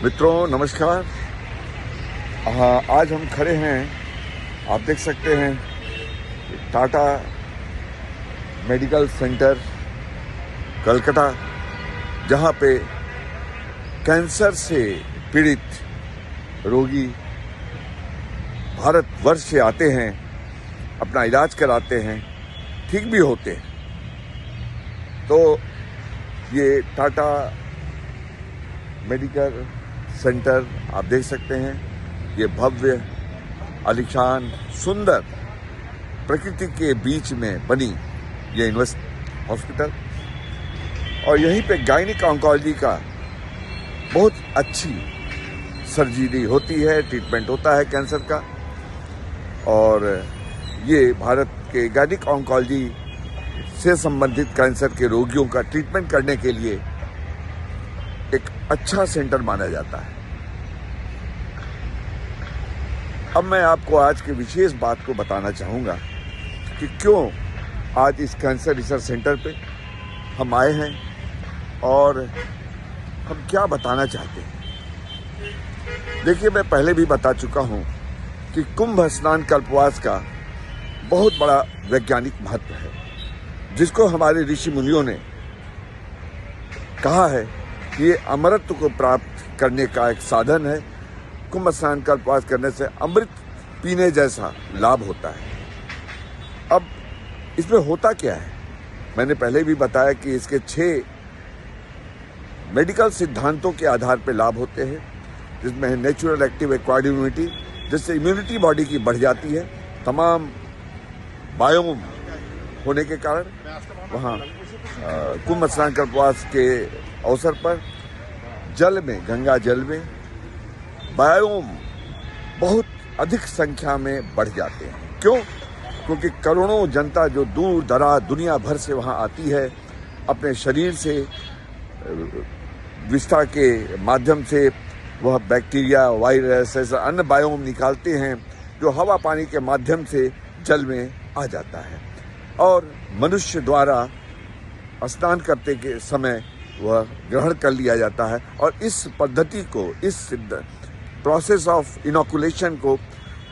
मित्रों नमस्कार। आज हम खड़े हैं, आप देख सकते हैं, टाटा मेडिकल सेंटर कलकत्ता, जहां पे कैंसर से पीड़ित रोगी भारतवर्ष से आते हैं, अपना इलाज कराते हैं, ठीक भी होते हैं। तो ये टाटा मेडिकल सेंटर आप देख सकते हैं, ये भव्य, आलीशान, सुंदर प्रकृति के बीच में बनी ये यूनिवर्सिटी हॉस्पिटल, और यहीं पे गायनिक ऑन्कोलॉजी का बहुत अच्छी सर्जरी होती है, ट्रीटमेंट होता है कैंसर का। और ये भारत के गायनिक ऑन्कोलॉजी से संबंधित कैंसर के रोगियों का ट्रीटमेंट करने के लिए एक अच्छा सेंटर माना जाता है। अब मैं आपको आज के विशेष बात को बताना चाहूँगा कि क्यों आज इस कैंसर रिसर्च सेंटर पे हम आए हैं और हम क्या बताना चाहते हैं। देखिए, मैं पहले भी बता चुका हूँ कि कुंभ स्नान कल्पवास का बहुत बड़ा वैज्ञानिक महत्व है, जिसको हमारे ऋषि मुनियों ने कहा है कि ये अमरत्व को प्राप्त करने का एक साधन है। कुंभ स्नान कल्पवास करने से अमृत पीने जैसा लाभ होता है। अब इसमें होता क्या है, मैंने पहले भी बताया कि इसके 6 मेडिकल सिद्धांतों के आधार पर लाभ होते हैं, जिसमें है नेचुरल एक्टिव एक्वायर्ड इम्यूनिटी, जिससे इम्यूनिटी बॉडी की बढ़ जाती है। तमाम बायोम होने के कारण वहाँ कुंभ स्नान कल्पवास के अवसर पर जल में, गंगा जल में बायोम बहुत अधिक संख्या में बढ़ जाते हैं। क्यों? क्योंकि करोड़ों जनता जो दूर दराज दुनिया भर से वहाँ आती है, अपने शरीर से विष्ठा के माध्यम से वह बैक्टीरिया, वायरस, ऐसा अन्य बायोम निकालते हैं जो हवा पानी के माध्यम से जल में आ जाता है, और मनुष्य द्वारा स्नान करते के समय वह ग्रहण कर लिया जाता है। और इस पद्धति को, इस प्रोसेस ऑफ इनोकुलेशन को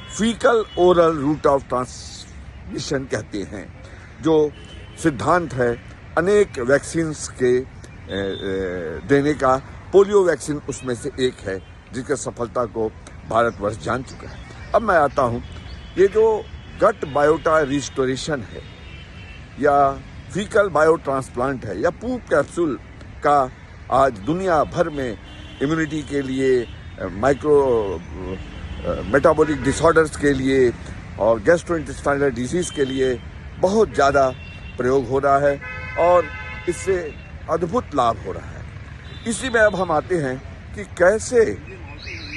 faecal oral route of transmission कहते हैं, जो सिद्धांत है अनेक वैक्सीन्स के देने का। पोलियो वैक्सीन उसमें से एक है, जिसकी सफलता को भारतवर्ष जान चुका है। अब मैं आता हूँ, ये जो गट बायोटा रिस्टोरेशन है, या फीकल बायो ट्रांसप्लांट है, या पूप कैप्सूल का आज दुनिया भर में इम्यूनिटी के लिए, माइक्रो मेटाबॉलिक डिसऑर्डर्स के लिए और गैस्ट्रोइंटेस्टाइनल डिजीज के लिए बहुत ज़्यादा प्रयोग हो रहा है, और इससे अद्भुत लाभ हो रहा है। इसी में अब हम आते हैं कि कैसे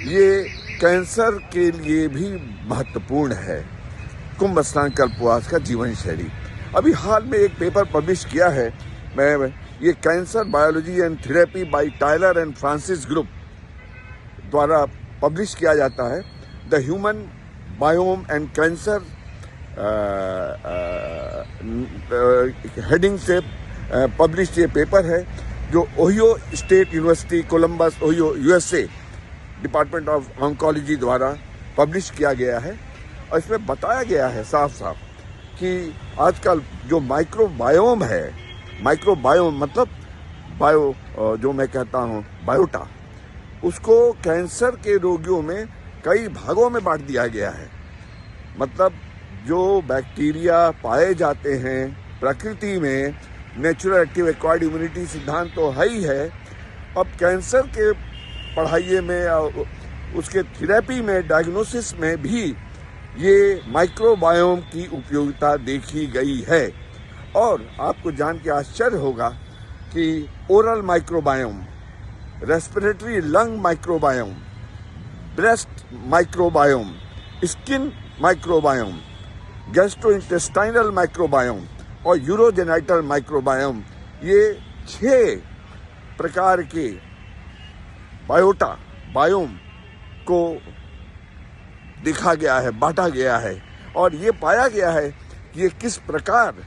ये कैंसर के लिए भी महत्वपूर्ण है कुंभ स्नान कल्पवास का जीवन शैली। अभी हाल में एक पेपर पब्लिश किया है, मैं ये cancer biology and therapy by Taylor and Francis group द्वारा पब्लिश किया जाता है। The human biome and cancer heading से पब्लिश ये पेपर है, जो Ohio State University Columbus, Ohio, USA, department of oncology द्वारा पब्लिश किया गया है। और इसमें बताया गया है साफ साफ कि आजकल जो माइक्रोबायोम है, माइक्रोबायोम मतलब बायो, जो मैं कहता हूँ बायोटा, उसको कैंसर के रोगियों में कई भागों में बांट दिया गया है। मतलब जो बैक्टीरिया पाए जाते हैं प्रकृति में, नेचुरल एक्टिव एक्वायर्ड इम्यूनिटी सिद्धांत तो है ही है। अब कैंसर के पढ़ाई में, उसके थेरेपी में, डायग्नोसिस में भी ये माइक्रोबायोम की उपयोगिता देखी गई है। और आपको जान के आश्चर्य होगा कि oral microbiome, respiratory lung microbiome, breast microbiome, skin microbiome, gastrointestinal microbiome और यूरोजेनाइटल माइक्रोबायोम, ये 6 प्रकार के बायोटा, बायोम को देखा गया है, बांटा गया है, और ये पाया गया है कि ये किस प्रकार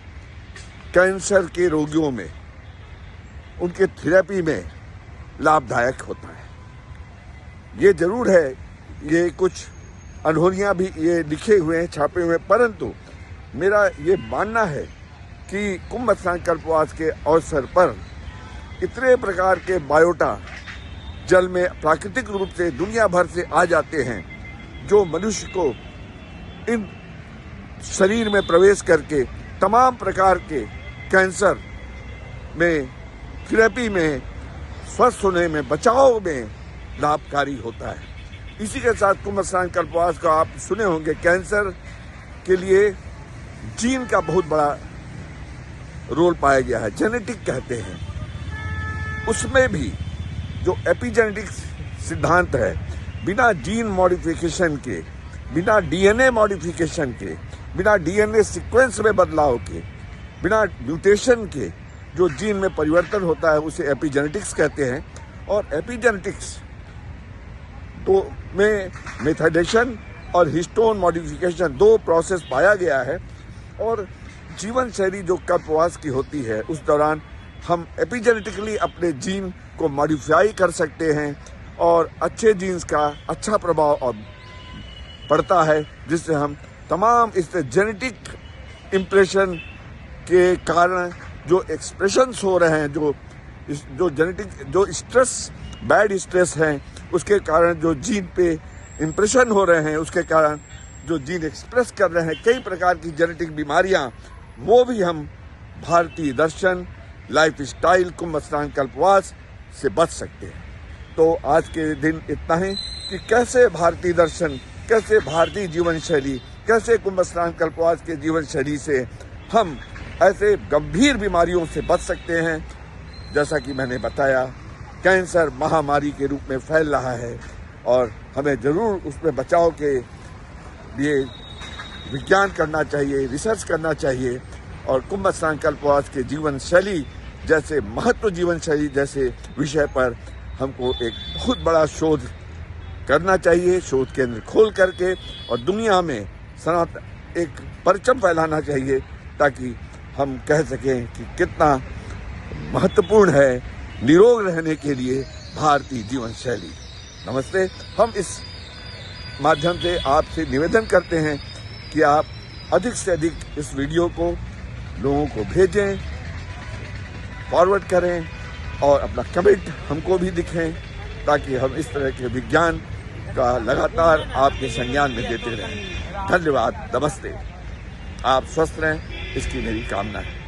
कैंसर के रोगियों में, उनके थेरेपी में लाभदायक होता है। ये जरूर है, ये कुछ अनहोनियां भी ये लिखे हुए हैं, छापे हुए हैं, परंतु मेरा ये मानना है कि कुंभ स्नान कल्पवास के अवसर पर इतने प्रकार के बायोटा जल में प्राकृतिक रूप से दुनिया भर से आ जाते हैं, जो मनुष्य को इन शरीर में प्रवेश करके तमाम प्रकार के कैंसर में, थेरेपी में, स्वस्थ होने में, बचाव में लाभकारी होता है। इसी के साथ कुंभ स्नान कल्पवास का आप सुने होंगे, कैंसर के लिए जीन का बहुत बड़ा रोल पाया गया है, जेनेटिक कहते हैं। उसमें भी जो एपिजेनेटिक सिद्धांत है, बिना जीन मॉडिफिकेशन के, बिना डीएनए मॉडिफिकेशन के, बिना डीएनए सीक्वेंस में बदलाव के, बिना म्यूटेशन के जो जीन में परिवर्तन होता है उसे एपिजेनेटिक्स कहते हैं। और एपिजेनेटिक्स तो में मेथाडेशन और हिस्टोन मॉडिफिकेशन 2 प्रोसेस पाया गया है। और जीवन शैली जो कल्पवास की होती है, उस दौरान हम एपिजेनेटिकली अपने जीन को मॉडिफाई कर सकते हैं और अच्छे जीन्स का अच्छा प्रभाव और पड़ता है, जिससे हम तमाम इस जेनेटिक इम्प्रेशन के कारण जो एक्सप्रेशंस हो रहे हैं, जो जेनेटिक जो स्ट्रेस, बैड स्ट्रेस हैं, उसके कारण जो जीन पे इम्प्रेशन हो रहे हैं, उसके कारण जो जीन एक्सप्रेस कर रहे हैं कई प्रकार की जेनेटिक बीमारियां, वो भी हम भारतीय दर्शन, लाइफ स्टाइल, कुंभ स्नान कल्पवास से बच सकते हैं। तो आज के दिन इतना ही कि कैसे भारतीय दर्शन, कैसे भारतीय जीवन शैली, कैसे कुंभ स्नान कल्पवास के जीवन शैली से हम ऐसे गंभीर बीमारियों से बच सकते हैं। जैसा कि मैंने बताया, कैंसर महामारी के रूप में फैल रहा है और हमें जरूर उसमें बचाव के लिए विज्ञान करना चाहिए, रिसर्च करना चाहिए। और कुंभ स्नान कल्पवास के जीवन शैली जैसे महत्व जीवन शैली जैसे विषय पर हमको एक बहुत बड़ा शोध करना चाहिए, शोध केंद्र खोल करके, और दुनिया में सनातन एक परचम फैलाना चाहिए, ताकि हम कह सकें कि कितना महत्वपूर्ण है निरोग रहने के लिए भारतीय जीवन शैली। नमस्ते। हम इस माध्यम से आपसे निवेदन करते हैं कि आप अधिक से अधिक इस वीडियो को लोगों को भेजें, फॉरवर्ड करें और अपना कमेंट हमको भी दिखें, ताकि हम इस तरह के विज्ञान का लगातार आपके संज्ञान में देते रहें। धन्यवाद। नमस्ते। आप स्वस्थ रहें, इसकी मेरी कामना है।